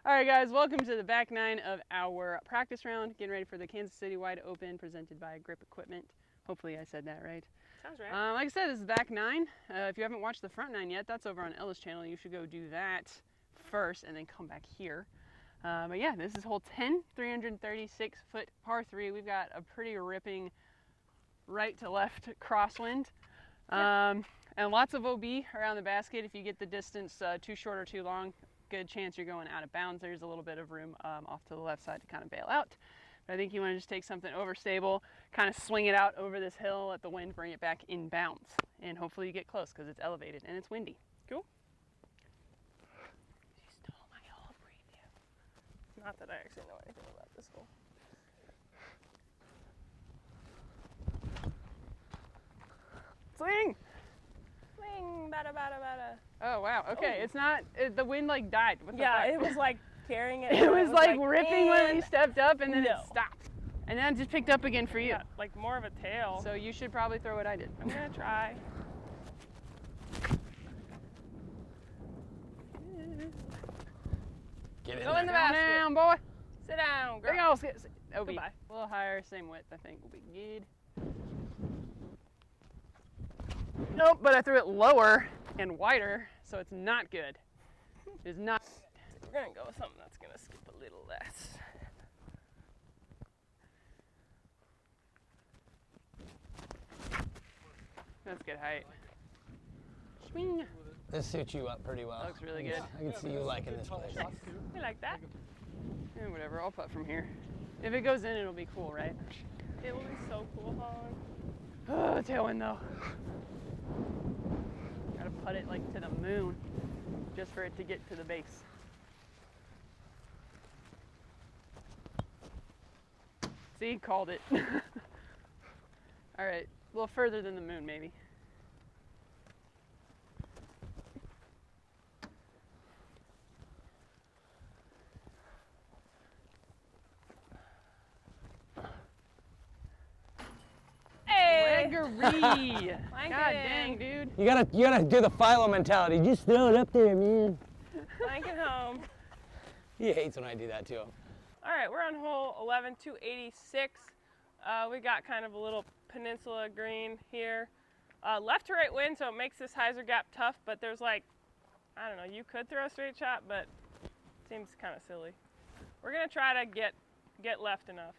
All right, guys, welcome to the back nine of our practice round. Getting ready for the Kansas City Wide Open presented by Grip Equipment. Hopefully I said that right. Sounds right. Like I said, this is back nine. If you haven't watched the front nine yet, that's over on Ella's channel. You should go do that first and then come back here. But yeah, this is hole 10, 336-foot par 3. We've got a pretty ripping right to left crosswind. And lots of OB around the basket. If you get the distance too short or too long, good chance you're going out of bounds. There's a little bit of room off to the left side to kind of bail out. But I think you want to just take something overstable, kind of swing it out over this hill, let the wind bring it back in bounds. And hopefully you get close because it's elevated and it's windy. Cool. She stole my whole preview. Not that I actually know anything about this hole. Swing! Swing, bada, bada, bada. Oh, wow. Okay, Oh. It's not, the wind like died. What the Yeah, fuck? it was like carrying it. It and was like ripping when we and stepped up and then no. it stopped. And then it just picked up again for you. Yeah, like more of a tail. So you should probably throw what I did. I'm gonna try. Get in Go there. in the Down, basket. down, boy. Sit down, girl. Big ol' OB. Goodbye. A little higher, same width, I think will be good. Nope, but I threw it lower and wider, so it's not good. It's not good. We're gonna go with something that's gonna skip a little less. That's good height. Swing. This suits you up pretty well. Looks really good. I can see you liking this place. You like that? And whatever, I'll putt from here. If it goes in, it'll be cool, right? It will be so cool, Holland. Oh, tailwind though. Gotta putt it like to the moon, just for it to get to the base. See, called it. All right, a little further than the moon, maybe. Hey! Gregory! Like God it. dang, dude. You gotta do the Philo mentality. Just throw it up there, man. Blank it home. He hates when I do that to him. All right, we're on hole 11, 286. We got kind of a little peninsula green here. Left to right wind, so it makes this hyzer gap tough, but there's like, I don't know, you could throw a straight shot, but it seems kind of silly. We're gonna try to get left enough.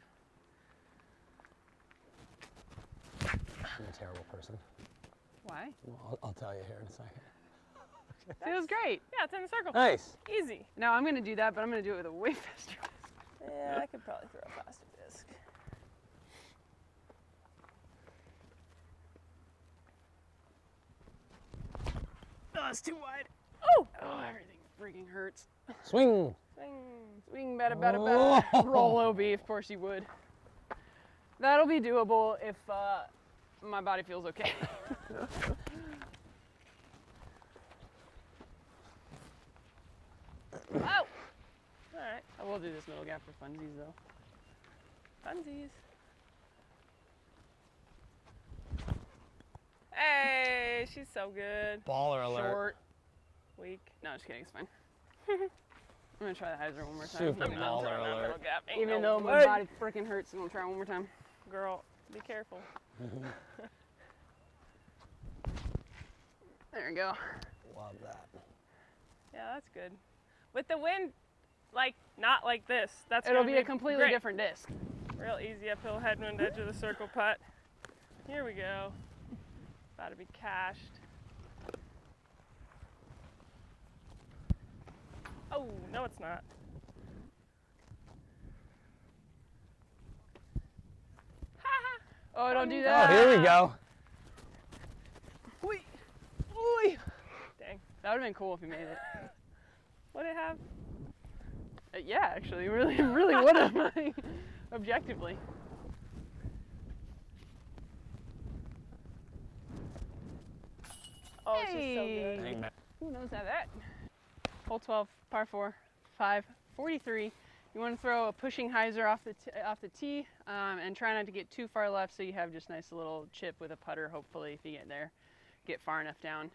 I'm a terrible person. Why? Well, I'll tell you here in a second. Feels great. Yeah, it's in the circle. Nice. Easy. Now I'm gonna do that, but I'm gonna do it with a way faster. Yeah, I could probably throw a faster disc. Oh, it's too wide. Oh! Oh, everything freaking hurts. Swing. Swing. Swing, bada, bada, bada. Oh. Roll OB, of course you would. That'll be doable if my body feels okay. Oh! All right, I will do this middle gap for funsies though. funsies. Hey, she's so good. Baller alert. Short. Weak. No, just kidding, it's fine. I'm gonna try the hyzer one more time. Super I'm not baller throwing that alert. middle gap. Ain't Even no though my way. body freaking hurts, I'm gonna try one more time. Girl, be careful. There we go. Love that. Yeah, that's good. With the wind, like, not like this. That's It'll gonna be a completely great. different disc. Real easy uphill headwind edge of the circle putt. Here we go. About to be cashed. Oh, no it's not. Oh, don't do Oh, that. here we go. Oi. Oi. Dang. That would have been cool if you made it. What'd it have? Yeah, actually, really would have, like, objectively. Oh, it's just so good. Dang, man. Who knows how that? Hole 12, par 4, 5, 43. You want to throw a pushing hyzer off the tee and try not to get too far left so you have just nice little chip with a putter, hopefully, if you get there. Get far enough down.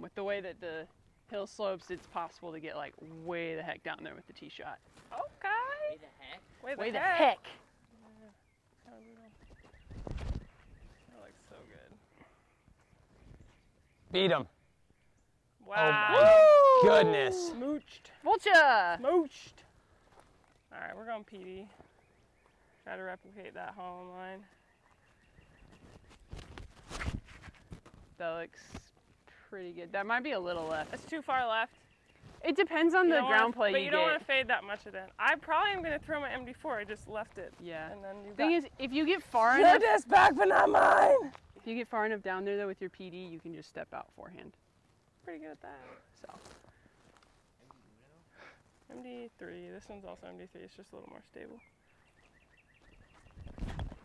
With the way that the hill slopes, it's possible to get like way the heck down there with the tee shot. Okay. Way the heck. heck. That looks so good. Beat him. Wow. Oh my goodness. Smooched. Vulture! Smooched. All right, we're going PD. Try to replicate that hole in line. That looks pretty good. That might be a little left. That's too far left. It depends on You the don't wanna- ground play but you you get. don't want to fade that much of it. I probably am going to throw my MD4. I just left it. Yeah. And then you Thing got is, if you get far your enough, disc back, but not mine. if you get far enough down there though with your PD, you can just step out forehand. Pretty good at that. So MD3. This one's also MD3. It's just a little more stable.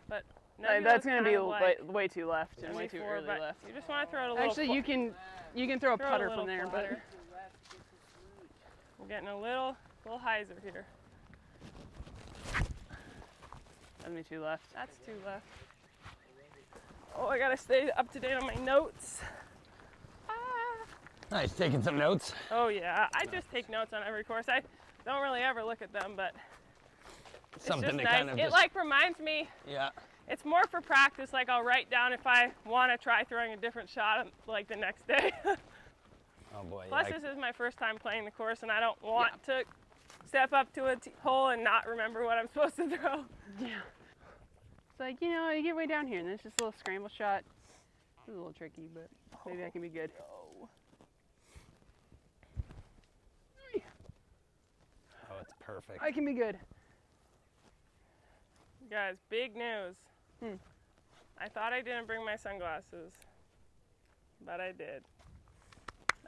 But that's gonna be like way too left and way too MD4, early but left. you just want to throw it a little. Actually, you can throw a throw it putter little from there, flatter. We're getting a little hyzer here. but that'd be too left. That's too left. Oh, I gotta stay up to date on my notes. Ah. Nice, taking some notes. Oh yeah, I just take notes on every course. I don't really ever look at them, but it's Something just to nice. kind of It just, like reminds me. yeah. It's more for practice. Like I'll write down if I want to try throwing a different shot like the next day. Oh boy. Plus, yeah, this is my first time playing the course, and I don't want to step up to a hole and not remember what I'm supposed to throw. Yeah. It's like, you know, you get way down here and it's just a little scramble shot. It's a little tricky, but maybe that can be good. Oh, it's perfect. I can be good. Guys, big news. Hmm. I thought I didn't bring my sunglasses, but I did.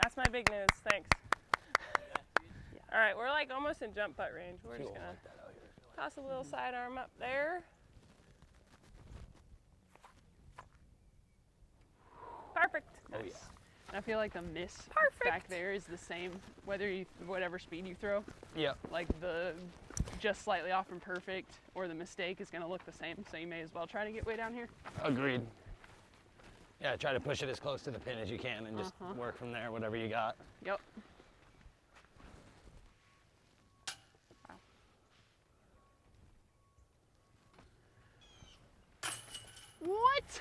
That's my big news. Thanks. All right, we're like almost in jump putt range. We're You just won't gonna like that out here. toss a little sidearm up there. Perfect. Oh yeah. And I feel like the miss Perfect. back there is the same, whatever speed you throw. Yep. Like the just slightly off from perfect or the mistake is going to look the same. So you may as well try to get way down here. Agreed. Yeah, try to push it as close to the pin as you can and just work from there, whatever you got. Yep. What?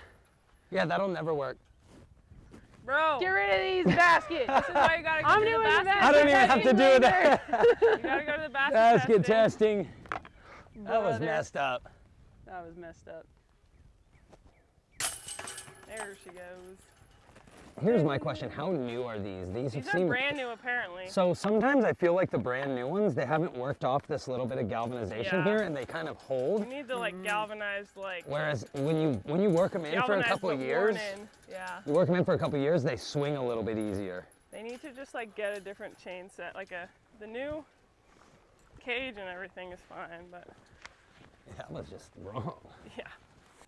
Yeah, that'll never work. Bro, Get rid of these baskets. this is why you gotta go I'm to the doing the basket. I don't even have to do that. You gotta go to the basket. Basket testing. testing. That was Brother. messed up. That was messed up. There she goes. Here's my question. How new are these? These These have are seemed... brand new, apparently. So sometimes I feel like the brand new ones, they haven't worked off this little bit of galvanization Yeah. here and they kind of hold. You need to like galvanize, like Whereas when you work them in for a galvanize couple but of years, worn in. Yeah. you work them in for a couple of years, they swing a little bit easier. They need to just like get a different chain set, like the new cage and everything is fine, but That was just wrong. yeah.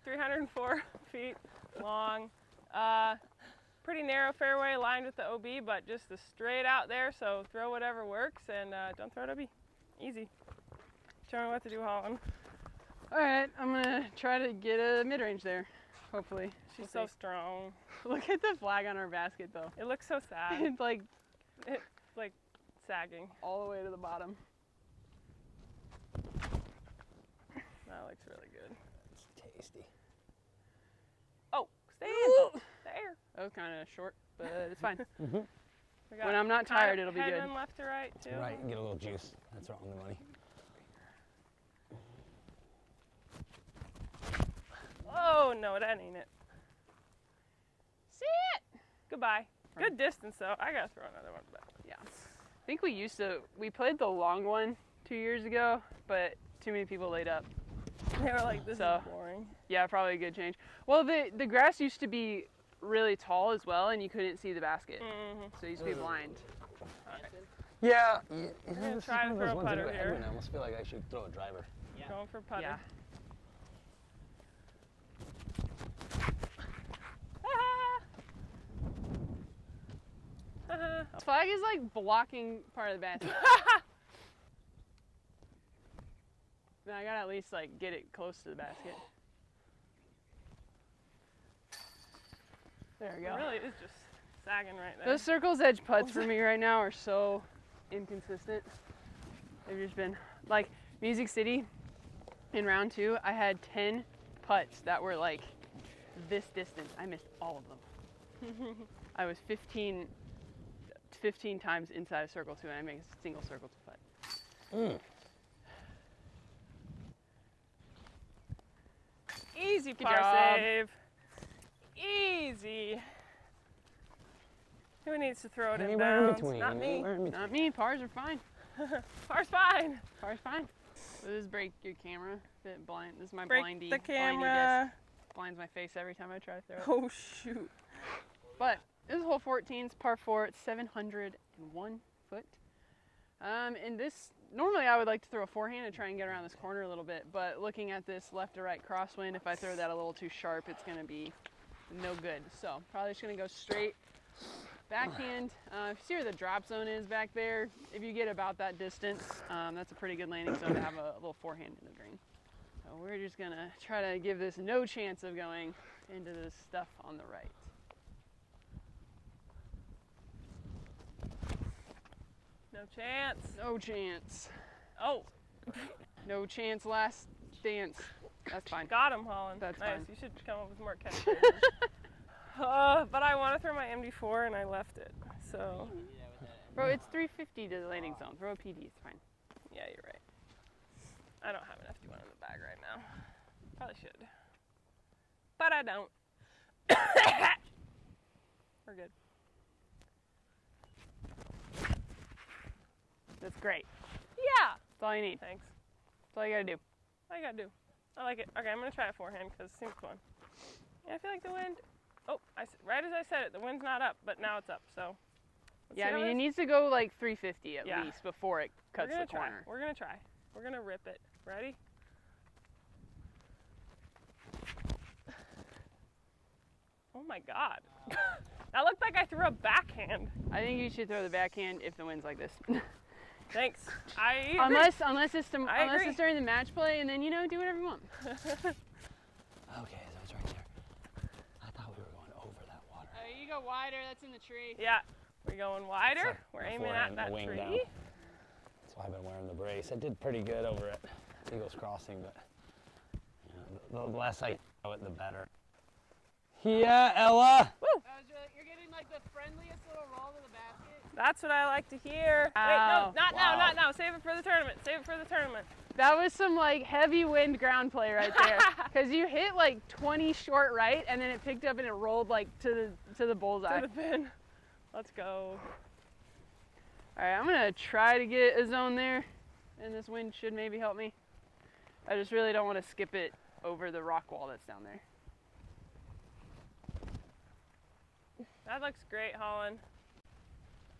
304 feet long. Pretty narrow fairway lined with the OB, but just a straight out there, so throw whatever works and don't throw it OB. Easy. Show me what to do, Holland. All right, I'm gonna try to get a mid-range there, hopefully. She's We'll so strong. see. Look at the flag on our basket though. It looks so sad. It's like It's like sagging. all the way to the bottom. That looks really good. It's tasty. Oh, stay in. There. That was kind of short, but it's fine. We got When I'm not kind of tired, it'll be good. headwind left to right too. Right, and get a little juice. That's wrong the money. Oh no, that ain't it. See it? Goodbye. Good distance though. I gotta throw another one back. Yeah. I think we played the long one 2 years ago, but too many people laid up. They were like, this So- is boring. Yeah, probably a good change. Well, the grass used to be really tall as well, and you couldn't see the basket, Mm-hmm. so it used to be blind. Yeah. gonna try to throw a putter here. I almost feel like I should throw a driver. Going for putter. Yeah. This flag is like blocking part of the basket. Then I gotta at least like get it close to the basket. There we It go. really is just sagging right there. Those circle's edge putts for me right now are so inconsistent. They've just been like Music City in round 2. I had 10 putts that were like this distance. I missed all of them. I was 15 times inside of circle 2 and I made a single circle 2 putt. Easy Good par job. save. Easy. Who needs to throw it in Anywhere in bounds? between. Not me. Anywhere in between. Not me. Pars are fine. Par's fine. Pars fine. So this break your camera. Bit blind. This is my Break blindy. the blindy camera. disc. Blinds my face every time I try to throw it. Oh shoot. But this is hole 14. It's par 4. It's 701 foot. And this, normally I would like to throw a forehand and try and get around this corner a little bit. But looking at this left to right crosswind, if I throw that a little too sharp, it's going to be no good. So probably just going to go straight backhand. If you see where the drop zone is back there, if you get about that distance, that's a pretty good landing zone to have a little forehand in the green. So we're just going to try to give this no chance of going into this stuff on the right. No chance. No chance. Oh, No chance, last dance. That's fine. got him, Holland. That's nice. fine. You should come up with more catchphrases. But I want to throw my MD4 and I left it. So, Bro, it's 350 to the landing zone. Throw a PD, it's fine. yeah, you're right. I don't have an FD1 in the bag right now. Probably should. But I don't. We're good. That's great. Yeah. That's all you need. Thanks. That's all you gotta do. All you gotta do. I like it. Okay, I'm gonna try a forehand because it seems fun. Yeah, I feel like the wind. Oh, right as I said it, the wind's not up, but now it's up. So. let's Yeah, see I how mean, it it is. needs to go like 350 at Yeah. least before it cuts We're gonna the corner. try. We're gonna try. We're gonna rip it. Ready? Oh my God. That looked like I threw a backhand. I think you should throw the backhand if the wind's like this. Thanks. I agree. unless it's agree. during the match play, and then do whatever you want. Okay, so it's right there. I thought we were going over that water. You go wider. That's in the tree. Yeah. We're going wider. Sorry, We're my aiming forehand, at my that wing tree. down. That's why I've been wearing the brace. I did pretty good over at Eagles Crossing, but the less I throw it, the better. Yeah, Ella. You're getting like the friendliest little roll to the basket. That's what I like to hear. Wow. Wait, no, not now, Wow. not now. Save it for the tournament. Save it for the tournament. That was some like heavy wind ground play right there. Because you hit like 20 short right, and then it picked up and it rolled like to the bullseye. To the pin. Let's go. All right, I'm gonna try to get a zone there, and this wind should maybe help me. I just really don't want to skip it over the rock wall that's down there. That looks great, Holland.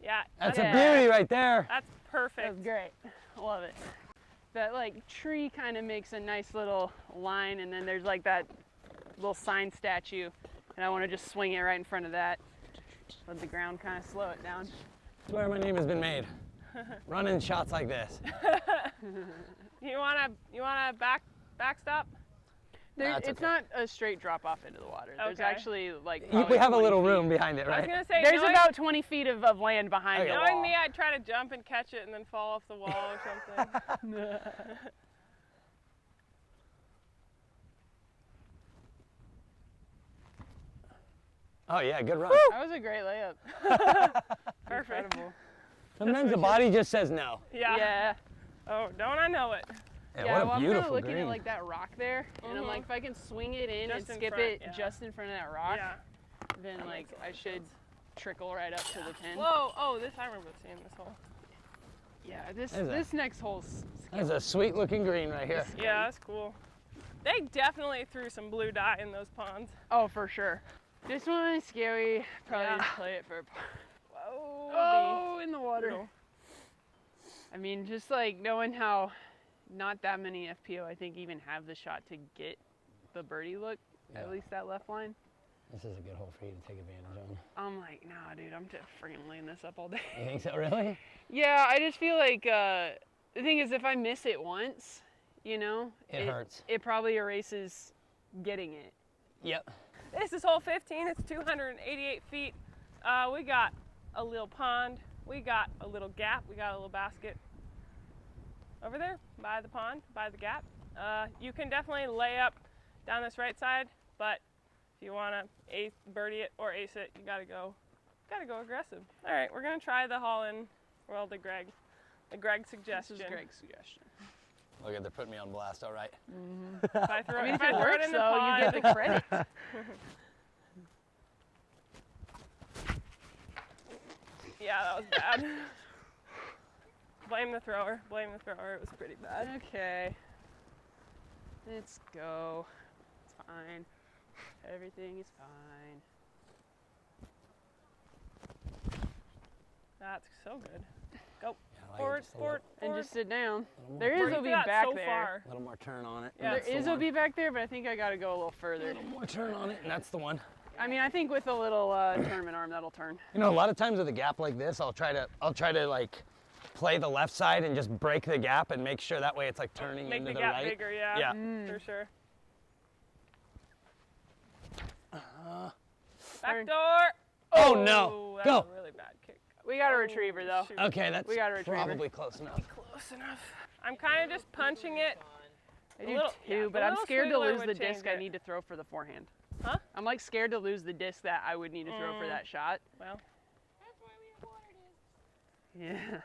Yeah. That's Yeah. a beauty right there. That's perfect. That's great. Love it. That like tree kind of makes a nice little line, and then there's like that little sign statue, and I want to just swing it right in front of that. Let the ground kind of slow it down. That's where my name has been made. Running shots like this. You wanna backstop? That's It's okay. not a straight drop off into the water. There's Okay. actually like We probably have a 20 little feet. room behind it, I was right? gonna say, There's knowing, about 20 feet of land behind Okay. the knowing wall. me, I'd try to jump and catch it and then fall off the wall or something. Oh yeah, good run. That was a great layup. Perfect. Incredible. Sometimes the body just says no. Yeah. Yeah. Oh, don't I know it? Yeah, Yeah, what well, a I'm kind beautiful of looking green. at like that rock there, and I'm Mhm. like, if I can swing it in Just and in skip front, it yeah. just in front of that rock, Yeah. then That like makes a lot I of should trickle right up to the pin. Whoa! Oh, I remember seeing this hole. Yeah, There's this next hole's That's a sweet looking green right here. Yeah, that's cool. They definitely threw some blue dye in those ponds. oh for sure. This one is scary. Probably Yeah. just play it for. Whoa! Oh, in the water. Brutal. I mean, just like knowing how not that many FPO I think even have the shot to get the birdie look, Yeah. at least that left line. This is a good hole for you to take advantage of. I'm like, nah, dude, I'm just freaking laying this up all day. You think so, really? Yeah, I just feel like the thing is, if I miss it once, It hurts. It probably erases getting it. Yep. This is hole 15. It's 288 feet. We got a little pond. We got a little gap. We got a little basket over there by the pond, by the gap. You can definitely lay up down this right side, but if you want to birdie it or ace it, you gotta go aggressive. All right, we're gonna try the haul-in. Well, the Greg suggestion. This is Greg's suggestion. Look at, they're putting me on blast, all right. If I throw, I mean, if if it I throw works, it in the though, pond, you get the credit. yeah, that was bad. Blame the thrower. Blame the thrower. It was pretty bad. Okay. Let's go. It's fine. Everything is fine. That's so good. Go. Yeah, I like it Forward, just a forward, And forward. just sit down. little There more, is Where OB you got back so there. far. little more turn on it. Yeah. That's There is the one. OB back there, but I think I gotta go a little further. A little more turn on it, and that's the one. I mean, I think with a little tournament arm, that'll turn. You know, a lot of times with a gap like this, I'll try to like play the left side and just break the gap and make sure that way it's like turning Make into the the gap right. bigger, yeah. Yeah. For sure. Turn. Back door. Oh, no. That's Go. a really bad kick. We got a Oh, retriever though. shoot. Okay, that's We got a retriever. probably close enough. Close enough. I'm kind of just punching it. I A do little- too, yeah, but the I'm little scared to squiggler lose would the change disc I it. need to throw for the forehand. Huh? I'm like scared to lose the disc that I would need to throw for that shot. Well, That's why we have water discs. Yeah.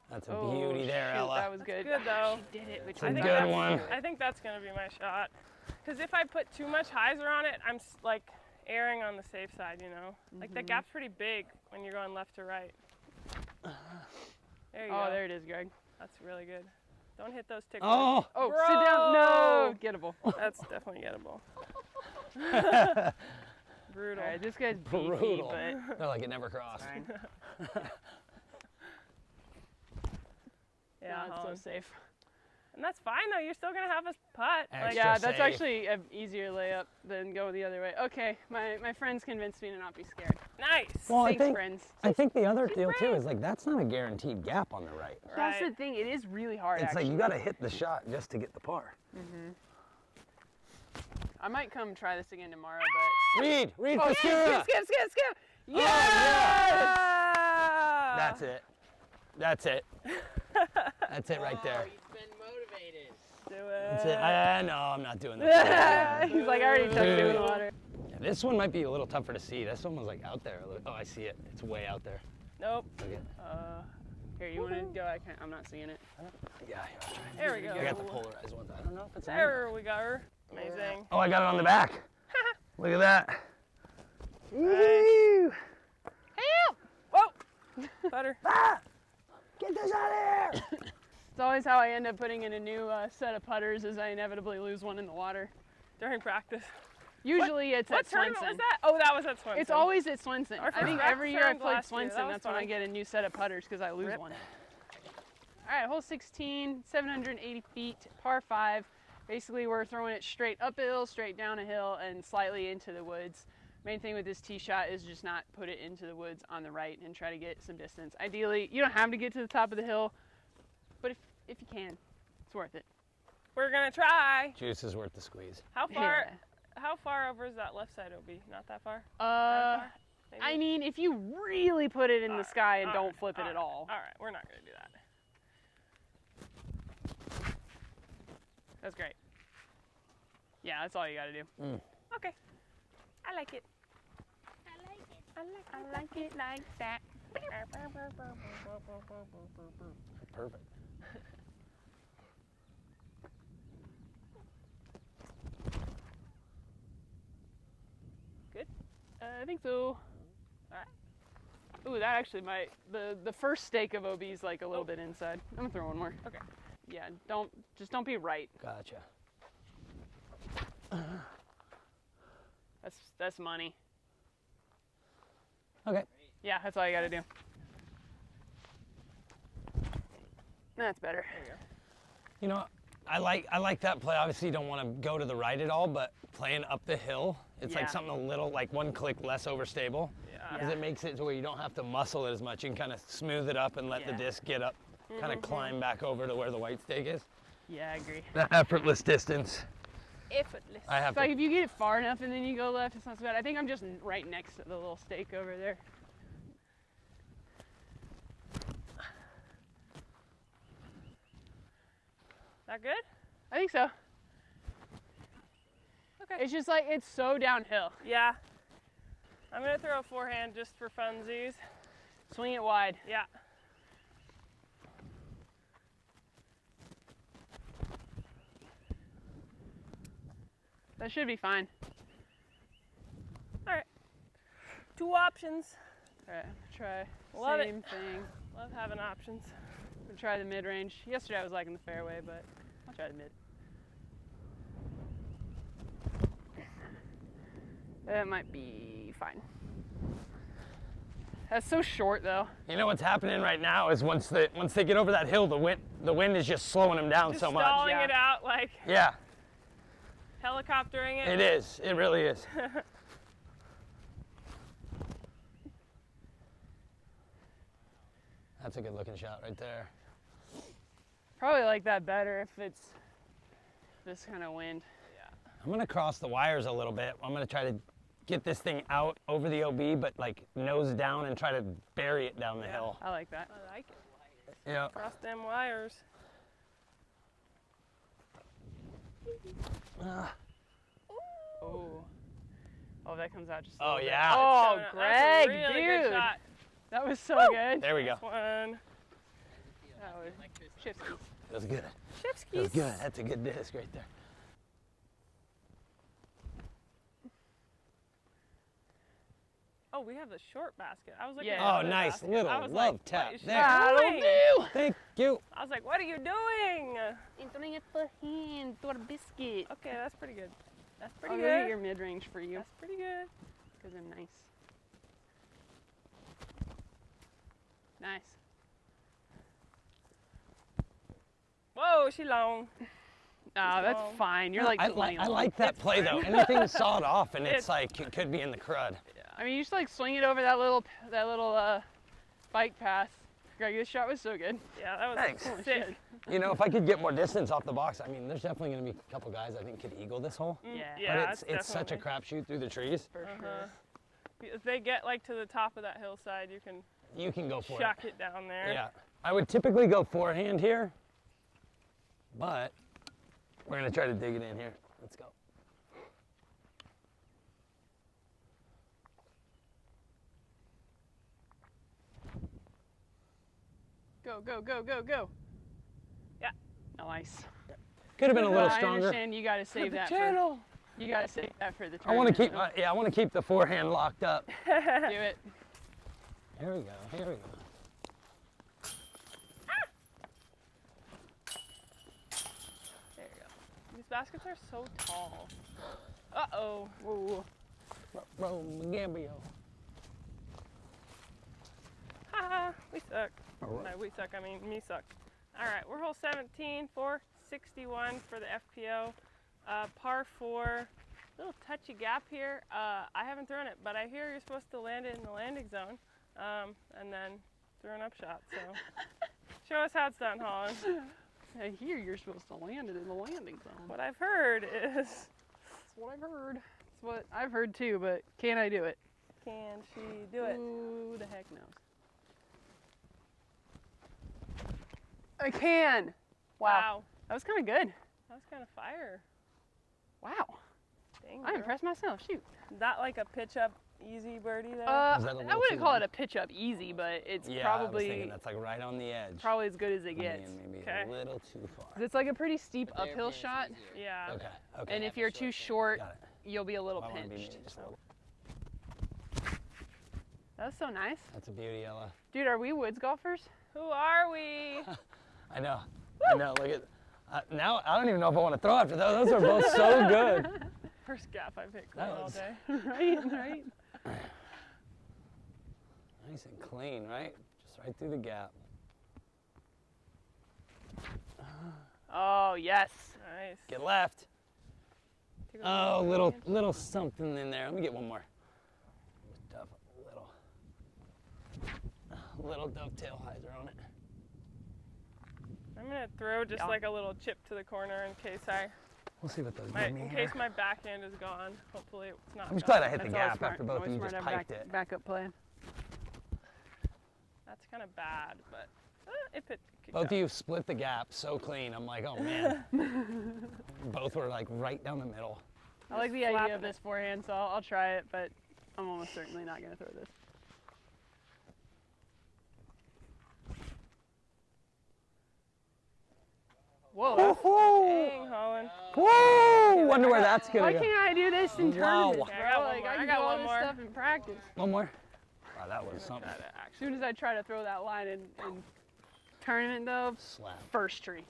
That's a Oh, beauty there, shoot, Ella. That was good. good, though. She did it, which It's a I I think good that's, one. I think that's gonna be my shot. Because if I put too much hyzer on it, I'm like erring on the safe side, you know? Like the gap's pretty big when you're going left to right. There you Oh, go. there it is, Greg. That's really good. Don't hit those ticklers. Oh, Oh, sit down. No, Bro. gettable. That's definitely gettable. Brutal. All right, this guy's beefy, brutal. but They're like it never crossed. fine. Yeah, No, it's Holland. so safe. And that's fine though. You're still gonna have a putt. Like, Extra Yeah, that's safe. actually an easier layup than go the other way. Okay, my friends convinced me to not be scared. nice. Well, Thanks, I think friends. the other deal too is like that's not a guaranteed gap on the right. That's the Right. thing. It is really hard. It's actually. like you got to hit the shot just to get the par. I might come try this again tomorrow, Reed but. Oh, Pascura. skip! Oh, Yes! Ah! That's it. That's it. That's it right there. He's been motivated. Do That's it. it. No, I'm not doing that. He's like, I already touched it in the water. Yeah, this one might be a little tougher to see. This one was like out there. Look- Oh, I see it. It's way out there. Nope. Look at. Here, you want to go? I'm not seeing it. Yeah, I'll try. There we go. I got the polarized ones. I don't know if it's on. There we go. Amazing. Oh, I got it on the back. Look at that. Nice. Whoa. Butter. Get this out of here. It's always how I end up putting in a new set of putters, is I inevitably lose one in the water. During practice. Usually it's What at tournament Swenson. was that? Oh, that was at Swenson. It's always at Swenson. Our I think first every year I round played last year, that Swenson, was that's when I fun. get a new set of putters because I lose Rip. one. All right, hole 16, 780 feet, par 5. Basically, we're throwing it straight up a hill, straight down a hill, and slightly into the woods. Main thing with this tee shot is just not put it into the woods on the right and try to get some distance. Ideally, you don't have to get to the top of the hill, but if you can, it's worth it. We're gonna try. Juice is worth the squeeze. How far? How far over is that left side OB? Not that far. Yeah. Maybe? I mean, if you really put it in the Alright, sky and don't alright, flip it at all. All right, we're not gonna do that. That's great. Yeah, that's all you gotta do. Okay. I like it. I like it. I like it like that. Perfect. I think so. Alright. Ooh, that actually might, the first stake of OB is like a little bit inside. I'm gonna throw one more. Okay. Yeah, just don't be right. Gotcha. That's money. Okay. Yeah, that's all you gotta do. That's better. You know, I like that play. Obviously, you don't want to go to the right at all, but playing up the hill, it's Yeah. like something a little, like one click less overstable. Yeah. Because it makes it to where you don't have to muscle it as much. You can kind of smooth it up and let the Yeah. disc get up, kind of climb back over to where the white stake is. Yeah, I agree. The effortless distance. Effortless. I have It's like to. if you get it far enough and then you go left, it's not so bad. I think I'm just right next to the little stake over there. That good? I think so. Okay. It's just like, it's so downhill. Yeah. I'm gonna throw a forehand just for funsies. Swing it wide. Yeah. That should be fine. All right. 2 options. All right, try Love it. same thing. Love having options. We'll try the mid-range. Yesterday I was liking the fairway, but I'll try the mid. That might be fine. That's so short though. You know what's happening right now is once they get over that hill, the wind is just slowing them down Just so much. stalling Yeah. it out, like Yeah, helicoptering it. it is. It really is. That's a good looking shot right there. Probably like that better if it's this kind of wind. I'm gonna cross the wires a little bit. I'm gonna try to get this thing out over the OB, but like nose down and try to bury it down the hill. I like that. I like it. Yeah. Cross them wires. Oh. Oh, that comes out just a Oh, little bit. yeah. Oh, That's Greg, a really dude. good shot. That was so good. There we go. One. That was Chipsy. That was good. That Chipskis. was good. That's a good disc right there. Oh, we have the short basket. I was looking Yeah. at Oh, the other nice basket. little I was love like, tap what is she there. That'll doing? do. Thank you. I was like, what are you doing? Entering it for hand, throw a biscuit. Okay, that's pretty good. That's I'll pretty go get good. your mid-range for you That's pretty good. because they're nice. Nice. Whoa, she long. Ah, that's long. fine. You're like I 20 I long. like that play though. Anything sawed off and it's like it could be in the crud. I mean, you just like swing it over that little bike path. Greg, this shot was so good. Yeah, that was Thanks. Holy sick. shit. You know, if I could get more distance off the box, I mean, there's definitely going to be a couple guys I think could eagle this hole. Yeah. Yeah, But it's such a crapshoot through the trees. For Uh-huh. sure. If they get like to the top of that hillside, you can You can go for chuck it down there. it. Yeah. I would typically go forehand here, but we're going to try to dig it in here. Let's go. Go, go, go, go, go. Yeah. Nice. Could have been a little I stronger. understand you got to save that Channel. for. You got to save that for the I want to keep, tournament. I want to keep the forehand locked up. Do it. Here we go. Here we go. There you go. These baskets are so tall. Uh-oh. Whoa. Rome Gambio. Haha, we suck. All right. No, we suck. I mean, me suck. All right, we're hole 17, 461 for the FPO. Par 4. Little touchy gap here. I haven't thrown it, but I hear you're supposed to land it in the landing zone, and then throw an upshot. So show us how it's done, Holland. I hear you're supposed to land it in the landing zone. What I've heard is, That's what I've heard. That's what I've heard too, but can I do it? can she do it? Who the heck knows? I can. Wow. That was kind of good. That was kind of fire. Wow. Dang, I'm girl. impressed myself. Shoot. Not like a pitch up easy birdie there. Was that a I little wouldn't too call long? it a pitch up easy, but it's Yeah, I was thinking probably that's like right on the edge. probably as good as it Maybe, gets. maybe Okay. a little too far. 'Cause it's like a pretty steep But uphill their pin shot, is easier. yeah. Okay. Okay. and if you're too short, Got it. you'll be a little Might wanna be pinched. maybe just a little- That was so nice. That's a beauty, Ella. Dude, are we woods golfers? Who are we? I know. I know. Look at. Now I don't even know if I want to throw after those. Those are both so good. First gap I've hit That clean all was- day. right, right. Nice and clean, right? Just right through the gap. Oh, yes. Nice. Get left. Take a little Oh, range. little something in there. Let me get one more. Stuff a little dovetail hyzer on it. I'm gonna throw just Yeah. like a little chip to the corner in case We'll see what those my give me in here. case my backhand is gone. Hopefully it's not. I'm just gone. glad I hit the That's always gap smart. after both of Always you smart just to have piked it. backup plan. That's kind of bad, but if it could Both of go. you split the gap so clean. I'm like, oh man. Both were like right down the middle. I like the flapping idea of this forehand, so I'll try it, but I'm almost certainly not going to throw this. Whoa, that's, Dang, Holland. Whoa! Wonder where that's why gonna go. can't I do this in Wow. tournaments, Okay, I got bro? one Like, more. I I can got do all one this more. stuff in practice. One more. Wow, that was something. Try to As actually. soon as I try to throw that line in tournament, though, Slap. first tree.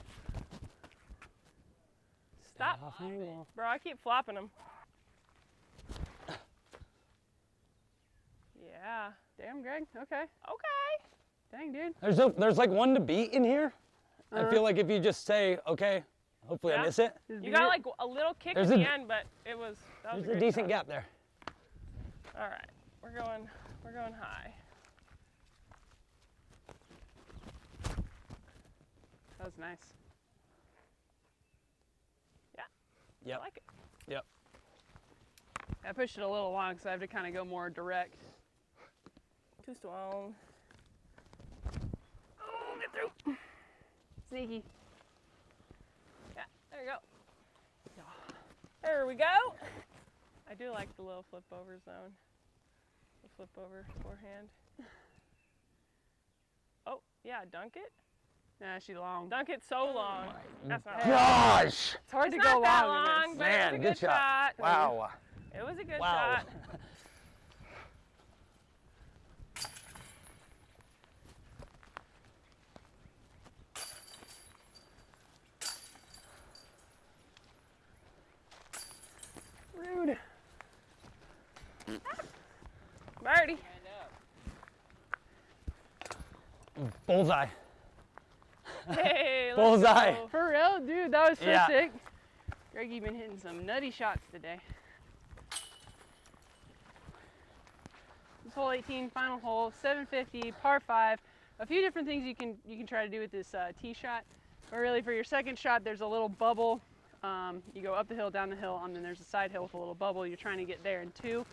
Stop, Off angle. bro. I keep flopping them. Yeah. Damn, Greg. Okay. Okay. Dang, dude. There's like one to beat in here. I Uh-huh. feel like if you just say, okay, hopefully I Yeah. miss it. Just You beat got it. like a little kick There's at a- the end, but that was There's a a great decent shot. gap there. All right, we're going high. That was nice. I Yep. like it. Yep. I pushed it a little long, so I have to kind of go more direct. Too strong. Oh, get through. Sneaky. Yeah, there you go. There we go. I do like the little flip over zone. The flip over forehand. Oh, yeah, dunk it. Nah, she's long. Dunk it so long. That's not Gosh! It's hard It's to not go that long, long, in but this. it was Man, a good good shot. shot. Wow. It was a good Wow. shot. Rude. Birdie. Bullseye. Hey, let's Bullseye. go. For real, dude, that was so Yeah. sick. Greg, you've been hitting some nutty shots today. This hole 18, final hole, 750, par 5. A few different things you can try to do with this tee shot. But really, for your second shot, there's a little bubble. You go up the hill, down the hill, and then there's a side hill with a little bubble. You're trying to get there in 2.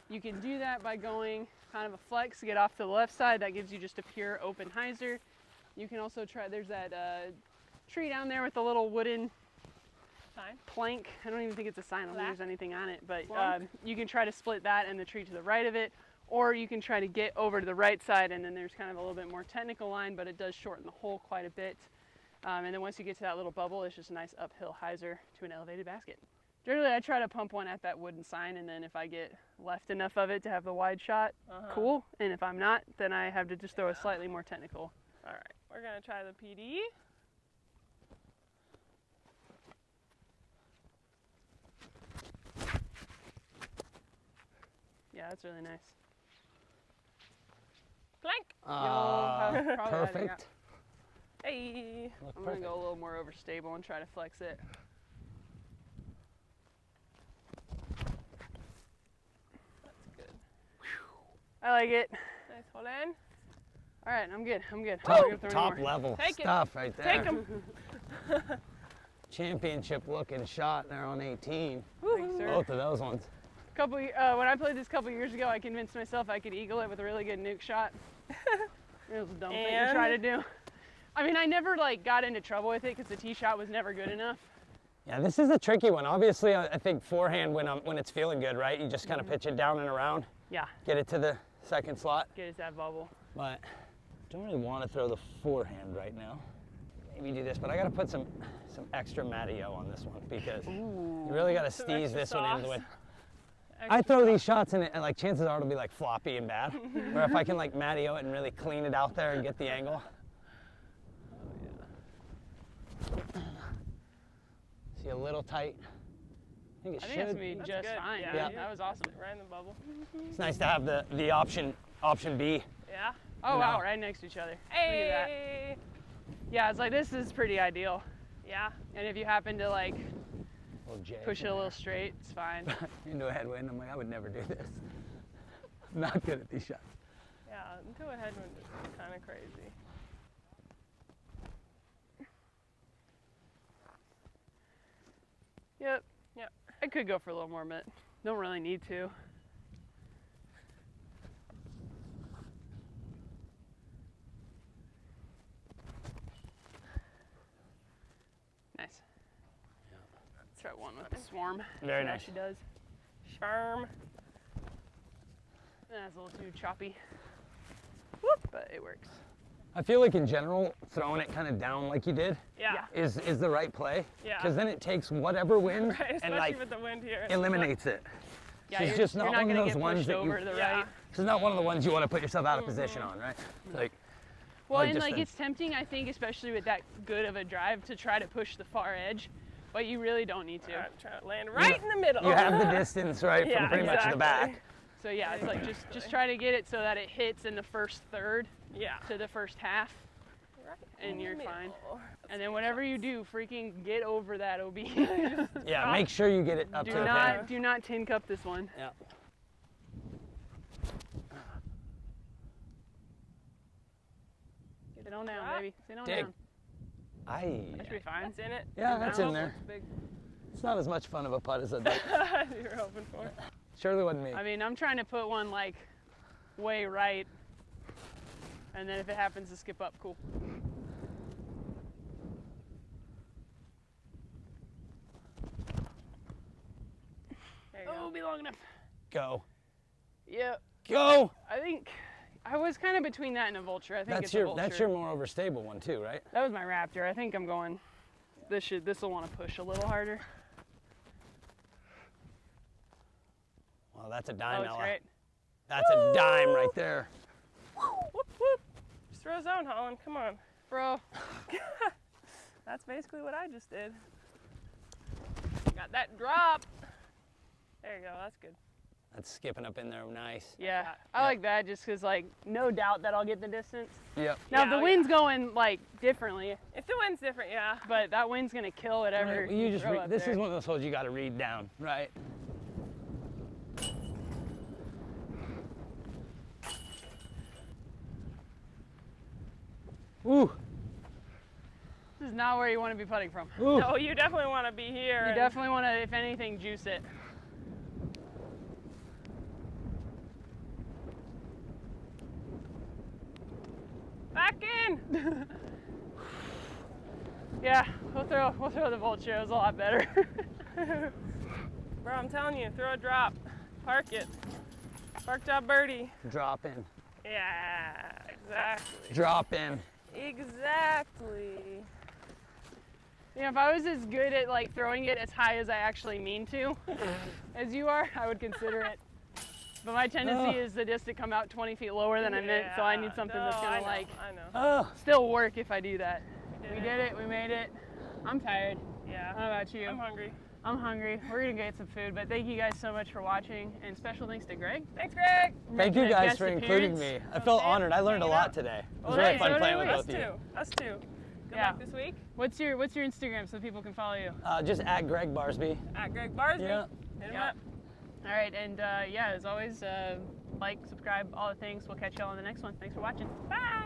You can do that by going kind of a flex, get off to the left side. That gives you just a pure open hyzer. You can also try, there's that tree down there with the little wooden Fine. plank. I don't even think it's a sign. I don't think Plaque? there's anything on it. But Plunk? you can try to split that and the tree to the right of it, or you can try to get over to the right side, and then there's kind of a little bit more technical line, but it does shorten the hole quite a bit. And then once you get to that little bubble, it's just a nice uphill hyzer to an elevated basket. Generally, I try to pump one at that wooden sign, and then if I get left enough of it to have the wide shot, cool. And if I'm not, then I have to just throw a slightly more technical. All right, we're gonna try the PD. Yeah, that's really nice. Plank. probably had a Perfect. gap. Hey. Look I'm gonna perfect. go a little more overstable and try to flex it. That's good. I like it. Nice hold in. All right, I'm good. I'm good. I'm Top, not gonna throw any top more. level Take it. stuff right there. Take them. Championship looking shot there on 18. Thanks, sir. Both of those ones. When I played this a couple years ago, I convinced myself I could eagle it with a really good nuke shot. It was a dumb thing to try to do. I mean, I never like got into trouble with it because the tee shot was never good enough. Yeah, this is a tricky one. Obviously, I think forehand when it's feeling good, right? You just kind of pitch it down and around, Yeah, get it to the second slot. get it to that bubble. But don't really want to throw the forehand right now. Maybe do this, but I got to put some extra Matio on this one because you really got to Some steeze extra this one into sauce. it. I throw these shots and like chances are it'll be like floppy and bad. Where if I can like Matio it and really clean it out there and get the angle. See a little tight. I think it I think it's should. gonna be That's just good. fine. Yeah, dude. That was awesome. Right in the bubble. It's nice to have the option B. Yeah. Oh No. wow, right next to each other. Look at that. Hey. Yeah, it's like this is pretty ideal. Yeah. And if you happen to like Little J push it a from little straight, it's fine. there. Into a headwind. I'm like, I would never do this. I'm not good at these shots. Yeah. Into a headwind is kind of crazy. Yep. Yep. I could go for a little more, but don't really need to. Nice. Let's try one with the swarm. Very See how nice. she does. Charm. That's a little too choppy. Whoop, but it works. I feel like in general, throwing it kind of down like you did Yeah. is the right play. Yeah. Because then it takes whatever wind Right, especially and like with the wind here. eliminates it. Yeah, She's you're, just you're not not one of gonna those get ones pushed that over you. to the Yeah. right. She's not one of the ones you want to put yourself out of position on, right? Like, Well, Like and just like the- it's tempting, I think, especially with that good of a drive, to try to push the far edge, but you really don't need to. I'm trying to land right in the middle. you have the distance, right, Yeah, from pretty much the exactly. back. So yeah, it's like just try to get it so that it hits in the first third Yeah. to the first half, Right and in the you're fine. middle. And then whatever you do, freaking get over that OB. Yeah, make sure you get it up do to the not pin. do not tin cup this one. Yeah. Sit on down, Drop. baby. Sit on Dig. down. Aye. That should be fine. That's in it. Yeah, that's in Bounce. there. Looks big. It's not as much fun of a putt as I thought. You were hoping for. Surely wasn't me. I mean, I'm trying to put one like way right, and then if it happens to skip up, cool. There you Oh, go. be long enough. Go. Yeah, Go. I think I was kind of between that and a vulture. I think it's a vulture. That's your more overstable one too, right? That was my raptor. I think I'm going. This will want to push a little harder. Well, that's a Oh, dime, it's Ella. great. That's a dime right there. Whoop, whoop. Just throw a zone, Holland. Come on. Bro, That's basically what I just did. Got that drop. There you go. That's good. That's skipping up in there nice. yeah, that. I like that just because, like, no doubt that I'll get the distance. Yep. Now, if Yeah, the wind's going, like, differently, If the wind's different, yeah. but that wind's going to kill whatever Right, well, you just throw up this there. is one of those holes you got to read down, right? Ooh, This is not where you want to be putting from. ooh. No, you definitely want to be here. You and- definitely want to, if anything, juice it. Back in. Yeah, we'll throw the vulture. It was a lot better. Bro, I'm telling you, throw a drop. Park it. Park job birdie. Drop in, Yeah, exactly. drop in. Exactly. You know, if I was as good at like throwing it as high as I actually mean to, as you are, I would consider it. But my tendency Oh. is the disc to come out 20 feet lower than I meant, so I need something that's No, gonna I know, like I know. Oh, still work if I do that. We We did did it. We made it. I'm tired. Yeah. How about you? I'm hungry. I'm hungry. We're gonna get some food, but thank you guys so much for watching, and special thanks to Greg. Thanks, Greg. thank you Making a guys guest for including appearance. me. I felt Sam, honored. I learned a hanging lot out. today. It Well, was really hey, fun so playing did with we. both of you. Us too. Good Yeah. luck this week. What's your Instagram so people can follow you? Just at Greg Barsby. At Greg Barsby. Yeah. Hit him Yeah. up. All right, and yeah, as always, like, subscribe, all the things. We'll catch y'all on the next one. Thanks for watching. Bye.